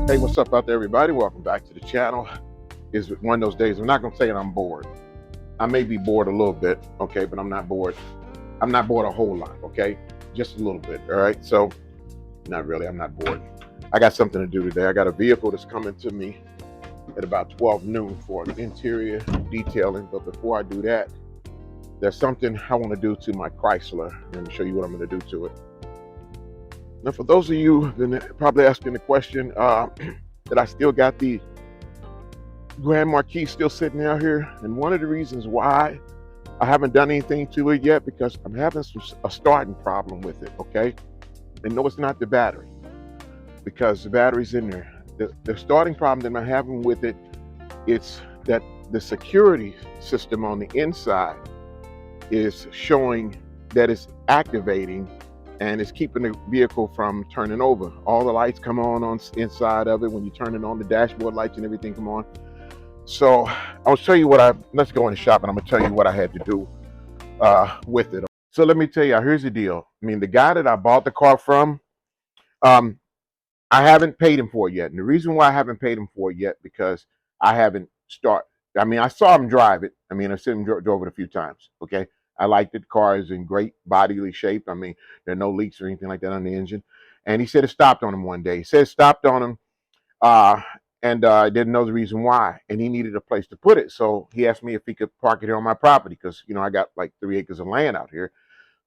Hey, what's up out there, everybody? Welcome back to the channel. It's one of those days. I'm not gonna say that I'm bored. I may be bored a little bit, okay, but I'm not bored. I'm not bored a whole lot, okay, just a little bit. All right, so not really. I'm not bored. I got something to do today. I got a vehicle that's coming to me at about 12 noon for interior detailing. But before I do that, there's something I want to do to my Chrysler. Let me show you what I'm going to do to it. Now, for those of you who've been probably asking the question, that I still got the Grand Marquis still sitting out here, and one of the reasons why I haven't done anything to it yet because I'm having a starting problem with it. Okay, and no, it's not the battery because the battery's in there. The starting problem that I'm having with it, it's that the security system on the inside is showing that it's activating and it's keeping the vehicle from turning over. All the lights come on inside of it when you turn it on. The dashboard lights and everything come on. So I'll show you let's go in the shop and I'm gonna tell you what I had to do with it. So let me tell you, here's the deal. I mean, the guy that I bought the car from, um, I haven't paid him for it yet. And the reason why I haven't paid him for it yet, because I haven't started. I mean, I saw him drive it. I mean, I seen him drove it a few times. Okay. I liked it. The car is in great bodily shape. I mean, there are no leaks or anything like that on the engine. And he said it stopped on him one day. He said it stopped on him uh, and didn't know the reason why, and he needed a place to put it. So he asked me if he could park it here on my property because I got like 3 acres of land out here.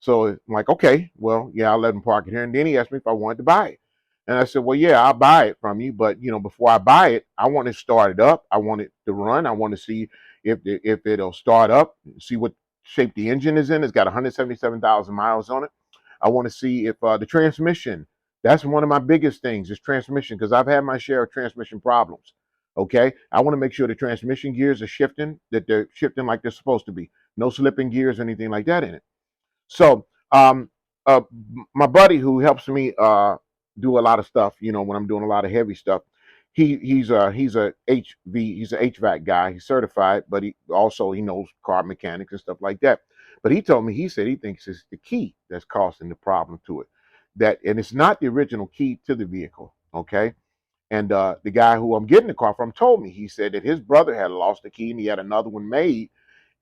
So I'm like, okay, well, yeah, I'll let him park it here. And then he asked me if I wanted to buy it, and I said, well, yeah, I'll buy it from you, but before I buy it, I want it started up. I want it to run. I want to see if it'll start up. See what shape the engine is in. It's got 177,000 miles on it. I want to see if the transmission. That's one of my biggest things is transmission because I've had my share of transmission problems. Okay, I want to make sure the transmission gears are shifting, that they're shifting like they're supposed to be. No slipping gears, or anything like that in it. So, uh, my buddy who helps me do a lot of stuff, when I'm doing a lot of heavy stuff, he's a HVAC guy. He's certified, but he knows car mechanics and stuff like that. But he said he thinks it's the key that's causing the problem to it. And it's not the original key to the vehicle. Okay. And the guy who I'm getting the car from told me, he said that his brother had lost the key and he had another one made.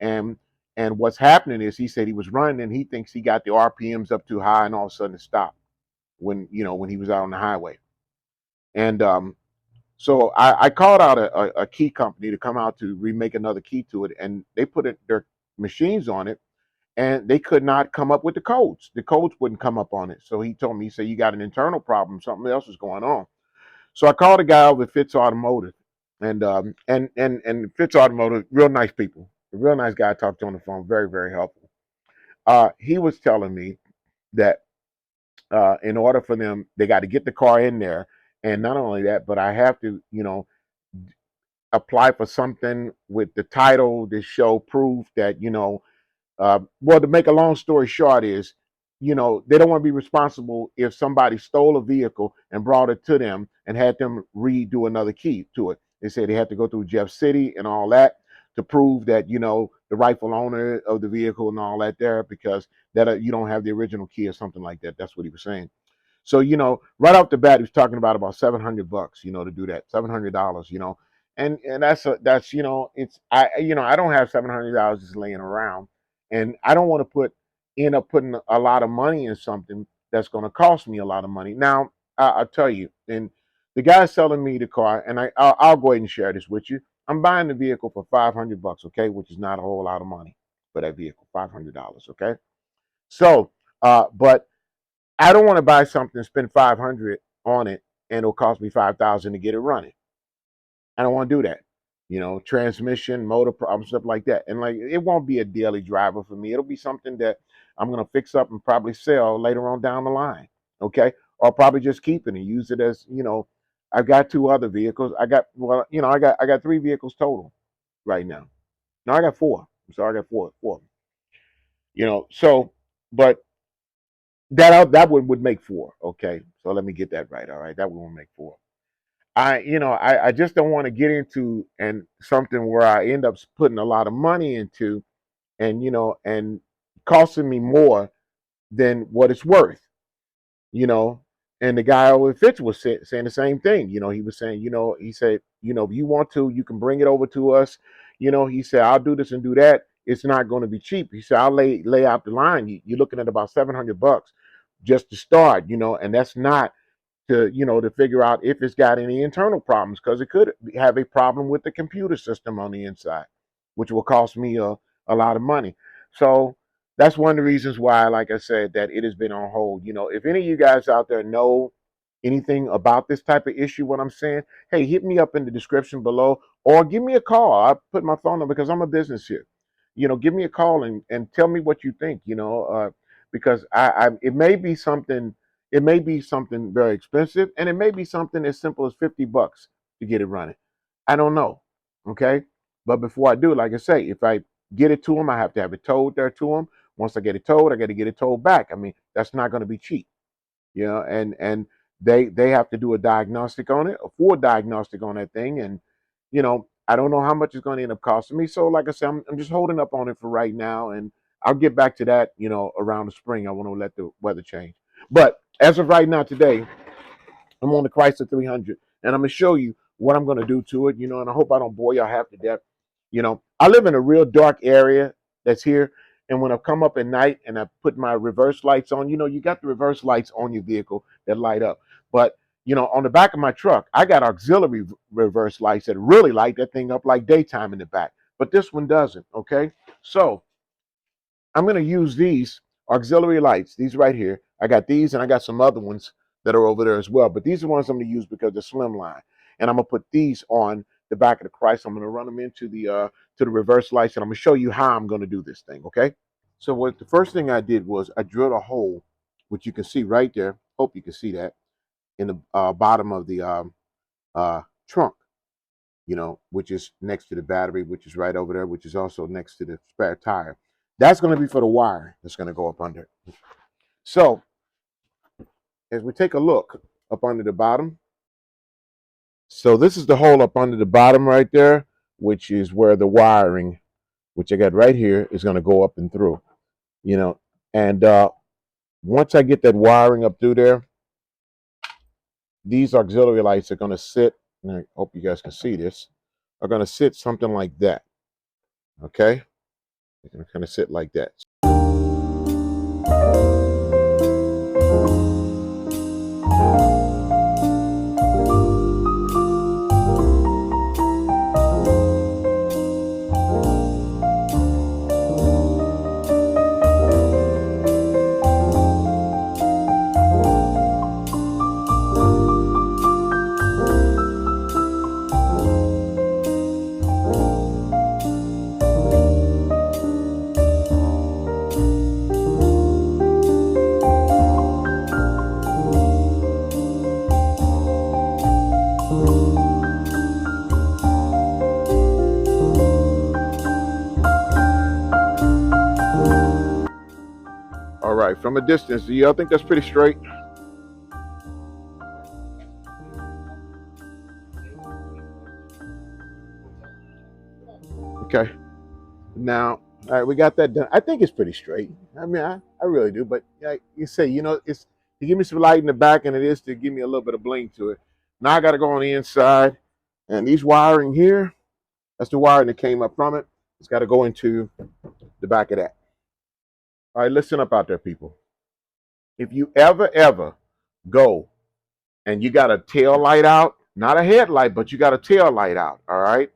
And what's happening is he said he was running and he thinks he got the RPMs up too high and all of a sudden it stopped when he was out on the highway. And so I called out a key company to come out to remake another key to it, and they put their machines on it, and they could not come up with the codes. The codes wouldn't come up on it. So he told me, he said, you got an internal problem, something else is going on. So I called a guy over at Fitz Automotive, and Fitz Automotive, real nice people, a real nice guy I talked to on the phone, very very helpful. He was telling me that in order for them, they got to get the car in there, and not only that, but I have to, apply for something with the title to show proof that well, to make a long story short is, they don't want to be responsible if somebody stole a vehicle and brought it to them and had them redo another key to it. They said they had to go through Jeff City and all that to prove that, the rightful owner of the vehicle and all that there, because that you don't have the original key or something like that. That's what he was saying. So, right off the bat, he was talking about $700, to do that, $700, and that's it's I don't have $700 just laying around, and I don't want to end up putting a lot of money in something that's going to cost me a lot of money. Now, I'll tell you, and the guy selling me the car, and I'll go ahead and share this with you. I'm buying the vehicle for $500, okay, which is not a whole lot of money for that vehicle, $500, okay. So, but I don't want to buy something and spend 500 on it, and it'll cost me 5,000 to get it running. I don't want to do that. Transmission, motor problems, stuff like that. And like, it won't be a daily driver for me. It'll be something that I'm gonna fix up and probably sell later on down the line. Okay, or probably just keep it and use it as I've got two other vehicles. I got three vehicles total right now. No, I got four. I'm sorry, I got four. So but that would make four. Okay, so let me get that right. All right, that one will make four. I just don't want to get into and something where I end up putting a lot of money into, and costing me more than what it's worth, you know, And the guy over at Fitch was saying the same thing. He was saying, he said, if you want to, you can bring it over to us. He said, I'll do this and do that. It's not going to be cheap. He said, I'll lay out the line. You're looking at about $700 just to start, and that's not to figure out if it's got any internal problems, because it could have a problem with the computer system on the inside, which will cost me a lot of money. So that's one of the reasons why, like I said, that it has been on hold. If any of you guys out there know anything about this type of issue, what I'm saying, hey, hit me up in the description below, or give me a call. I put my phone number because I'm a business here. Give me a call and tell me what you think. Because it may be something. It may be something very expensive, and it may be something as simple as $50 to get it running. I don't know. Okay, but before I do, like I say, if I get it to them, I have to have it towed there to them. Once I get it towed, I got to get it towed back. I mean, that's not going to be cheap. And they have to do a diagnostic on it, a full diagnostic on that thing, and I don't know how much it's going to end up costing me. So like I said, I'm just holding up on it for right now, and I'll get back to that around the spring. I want to let the weather change, but as of right now today, I'm on the Chrysler 300, and I'm gonna show you what I'm gonna do to it. And I hope I don't bore y'all half to death. I live in a real dark area that's here, and when I come up at night and I put my reverse lights on, you got the reverse lights on your vehicle that light up, but on the back of my truck, I got auxiliary reverse lights that really light that thing up like daytime in the back, but this one doesn't. Okay, so I'm going to use these auxiliary lights, these right here. I got these and I got some other ones that are over there as well. But these are the ones I'm going to use because they're slimline. And I'm going to put these on the back of the Christ. I'm going to run them into the reverse lights, and I'm going to show you how I'm going to do this thing, okay? So the first thing I did was I drilled a hole, which you can see right there. Hope you can see that, in the bottom of the trunk, which is next to the battery, which is right over there, which is also next to the spare tire. That's going to be for the wire that's going to go up under. So as we take a look up under the bottom, so this is the hole up under the bottom right there, which is where the wiring, which I got right here, is going to go up and through. And once I get that wiring up through there, these auxiliary lights are going to sit, and I hope you guys can see this, are going to sit something like that. Okay, they're going to kind of sit like that. All right, from a distance, do y'all think that's pretty straight? Okay. Now, all right, we got that done. I think it's pretty straight. I mean, I really do. But you say, it's to give me some light in the back, and it is to give me a little bit of bling to it. Now I got to go on the inside, and these wiring here, that's the wiring that came up from it. It's got to go into the back of that. All right, listen up out there, people. If you ever go and you got a tail light out, not a headlight, but you got a tail light out, all right?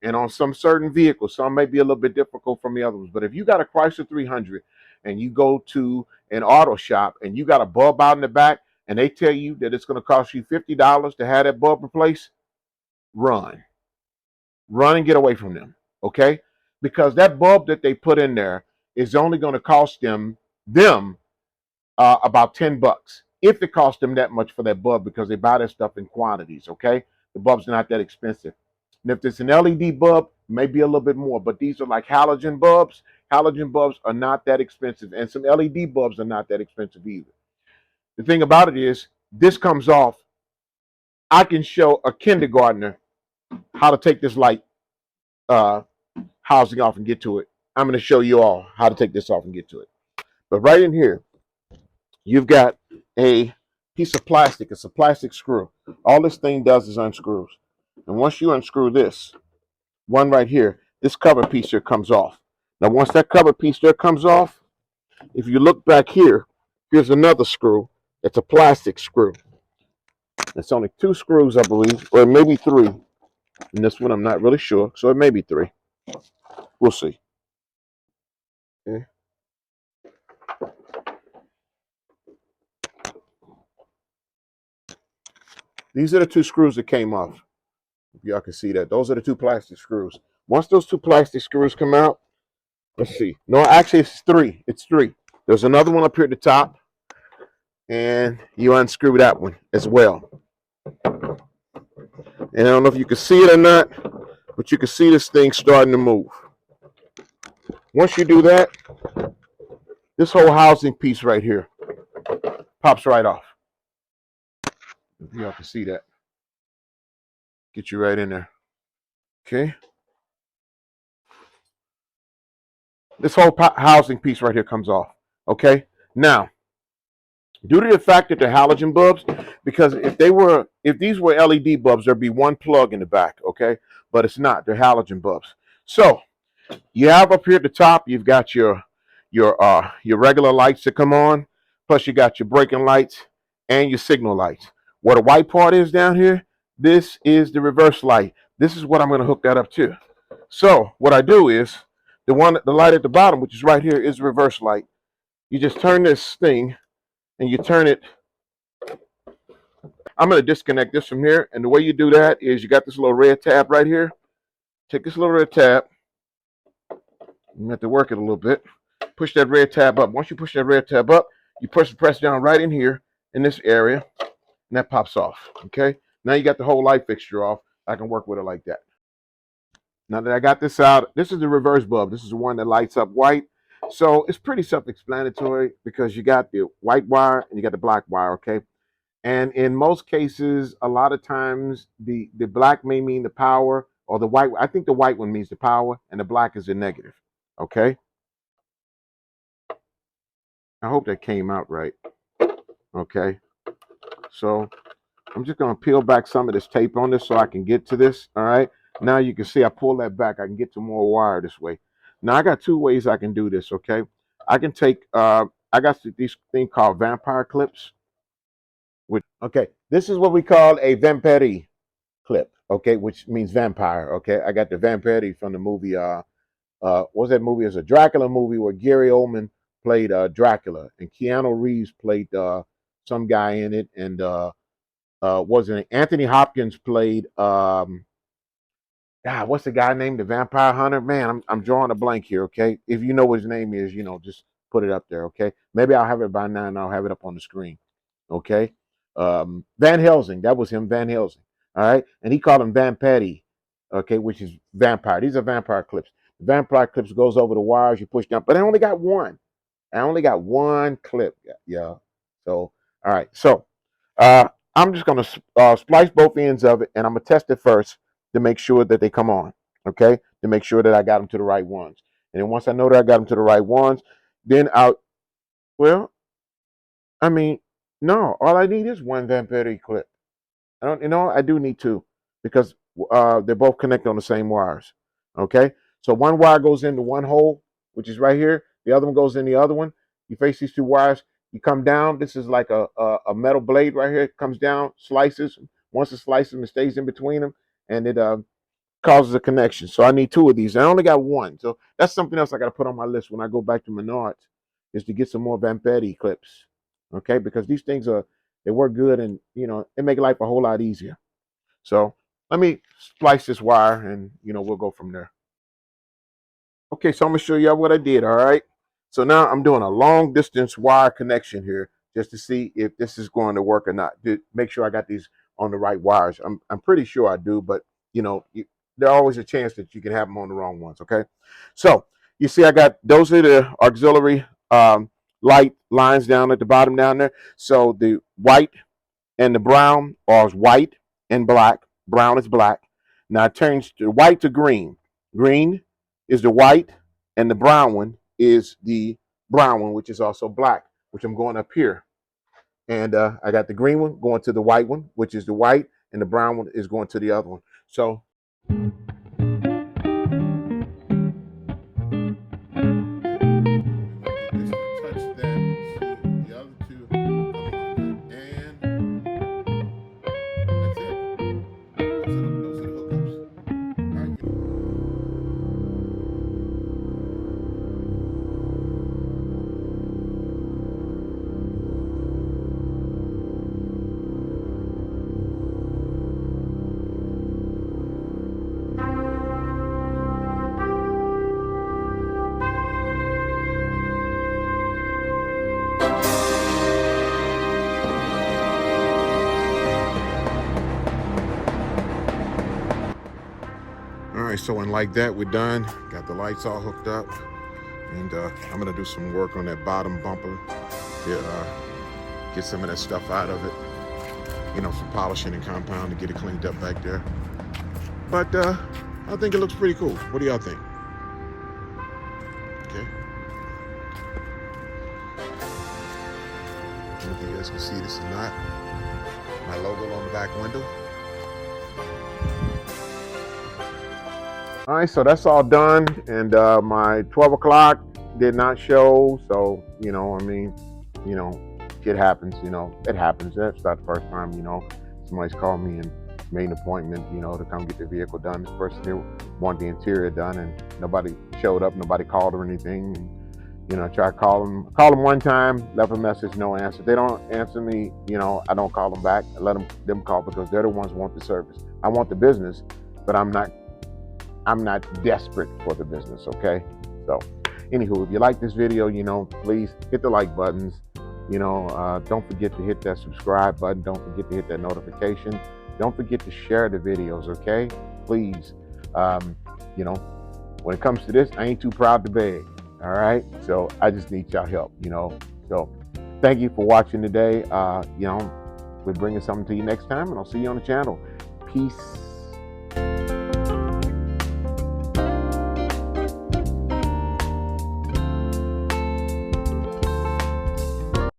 And on some certain vehicles, some may be a little bit difficult from the other ones, but if you got a Chrysler 300 and you go to an auto shop and you got a bulb out in the back and they tell you that it's going to cost you $50 to have that bulb replaced, run and get away from them, okay? Because that bulb that they put in there is only going to cost them about $10 if it costs them that much for that bulb, because they buy that stuff in quantities, okay? The bulb's not that expensive. And if it's an LED bulb, maybe a little bit more, but these are like halogen bulbs. Halogen bulbs are not that expensive, and some LED bulbs are not that expensive either. The thing about it is, this comes off. I can show a kindergartner how to take this light housing off and get to it. I'm going to show you all how to take this off and get to it. But right in here, you've got a piece of plastic. It's a plastic screw. All this thing does is unscrews. And once you unscrew this, one right here, this cover piece here comes off. Now, once that cover piece there comes off, if you look back here, here's another screw. It's a plastic screw. It's only 2 screws, I believe, or maybe 3. And this one, I'm not really sure. So it may be 3. We'll see. Okay. These are the 2 screws that came off. If y'all can see that. Those are the 2 plastic screws. Once those 2 plastic screws come out, let's see. No, actually, it's 3. It's 3. There's another one up here at the top. And you unscrew that one as well. And I don't know if you can see it or not, but you can see this thing starting to move. Once you do that, this whole housing piece right here pops right off. If y'all can see that. Get you right in there. Okay. This whole housing piece right here comes off. Okay. Now, due to the fact that they're halogen bulbs, because if these were LED bulbs, there'd be one plug in the back. Okay. But it's not. They're halogen bulbs. So you have up here at the top, you've got your regular lights that come on, plus you got your braking lights and your signal lights. Where the white part is down here, this is the reverse light. This is what I'm going to hook that up to. So what I do is the light at the bottom, which is right here, is reverse light. You just turn this thing and you turn it. I'm going to disconnect this from here, and the way you do that is you got this little red tab right here. Take this little red tab. You have to work it a little bit. Push that red tab up. Once you push that red tab up, you press down right in here in this area, and that pops off. Okay. Now you got the whole light fixture off. I can work with it like that. Now that I got this out, this is the reverse bulb. This is the one that lights up white. So it's pretty self-explanatory because you got the white wire and you got the black wire. Okay. And in most cases, a lot of times the black may mean the power, or the white. I think the white one means the power and the black is the negative. Okay. I hope that came out right. Okay. So I'm just going to peel back some of this tape on this so I can get to this. All right. Now you can see I pull that back. I can get to more wire this way. Now I got 2 ways I can do this. Okay. I can take, I got these thing called vampire clips. Okay. This is what we call a vampire clip. Okay. Which means vampire. Okay. I got the vampire from the movie, what was that movie? It was a Dracula movie where Gary Oldman played Dracula, and Keanu Reeves played some guy in it, and wasn't it? Anthony Hopkins played what's the guy named the Vampire Hunter? Man, I'm drawing a blank here. Okay, if you know what his name is, just put it up there. Okay, maybe I'll have it by now, and I'll have it up on the screen. Okay, Van Helsing, that was him, Van Helsing. All right, and he called him Vampatty. Okay, which is vampire. These are vampire clips. The vampire clips goes over the wires, you push down, but I only got one. I only got one clip. Yeah. So, all right. So, I'm just going to splice both ends of it, and I'm going to test it first to make sure that they come on. Okay. To make sure that I got them to the right ones. And then once I know that I got them to the right ones, then well, I mean, no, all I need is one vampire clip. I do need 2 because they're both connected on the same wires. Okay. So one wire goes into one hole, which is right here. The other one goes in the other one. You face these 2 wires. You come down. This is like a metal blade right here. It comes down, slices. Once it slices them, it stays in between them, and it causes a connection. So I need 2 of these. I only got 1. So that's something else I got to put on my list when I go back to Menards, is to get some more Vampetty clips. Okay, because these things they work good, and it make life a whole lot easier. So let me splice this wire, and we'll go from there. Okay, so I'm gonna show y'all what I did. All right. So now I'm doing a long distance wire connection here just to see if this is going to work or not. To make sure I got these on the right wires. I'm pretty sure I do, but there's always a chance that you can have them on the wrong ones. Okay. So you see, I got those are the auxiliary light lines down at the bottom down there. So the white and the brown are white and black. Brown is black. Now it turns the white to green. Green is the white, and the brown one is the brown one, which is also black, which I'm going up here And I got the green one going to the white one, which is the white, and the brown one is going to the other one. So touch that. See the other two. Come on, and that's it. Those are the hookups. All right. All right, so and like that, we're done. Got the lights all hooked up, and I'm gonna do some work on that bottom bumper to get some of that stuff out of it. You know, some polishing and compound to get it cleaned up back there. But I think it looks pretty cool. What do y'all think? Okay. I don't know if you guys can see this or not. My logo on the back window. All right, so that's all done, and my 12 o'clock did not show. So you know, I mean, you know, shit happens. You know, it happens. That's not the first time. You know, somebody's called me and made an appointment. You know, to come get the vehicle done. This person here wanted the interior done, and nobody showed up. Nobody called or anything. And, you know, I tried to call them one time, left a message, no answer. If they don't answer me, you know, I don't call them back. I let them call because they're the ones who want the service. I want the business, but I'm not desperate for the business, okay? So, anywho, if you like this video, you know, please hit the like buttons. You know, don't forget to hit that subscribe button. Don't forget to hit that notification. Don't forget to share the videos, okay? Please. You know, when it comes to this, I ain't too proud to beg, all right? So, I just need y'all help, you know? So, thank you for watching today. You know, we're bringing something to you next time, and I'll see you on the channel. Peace.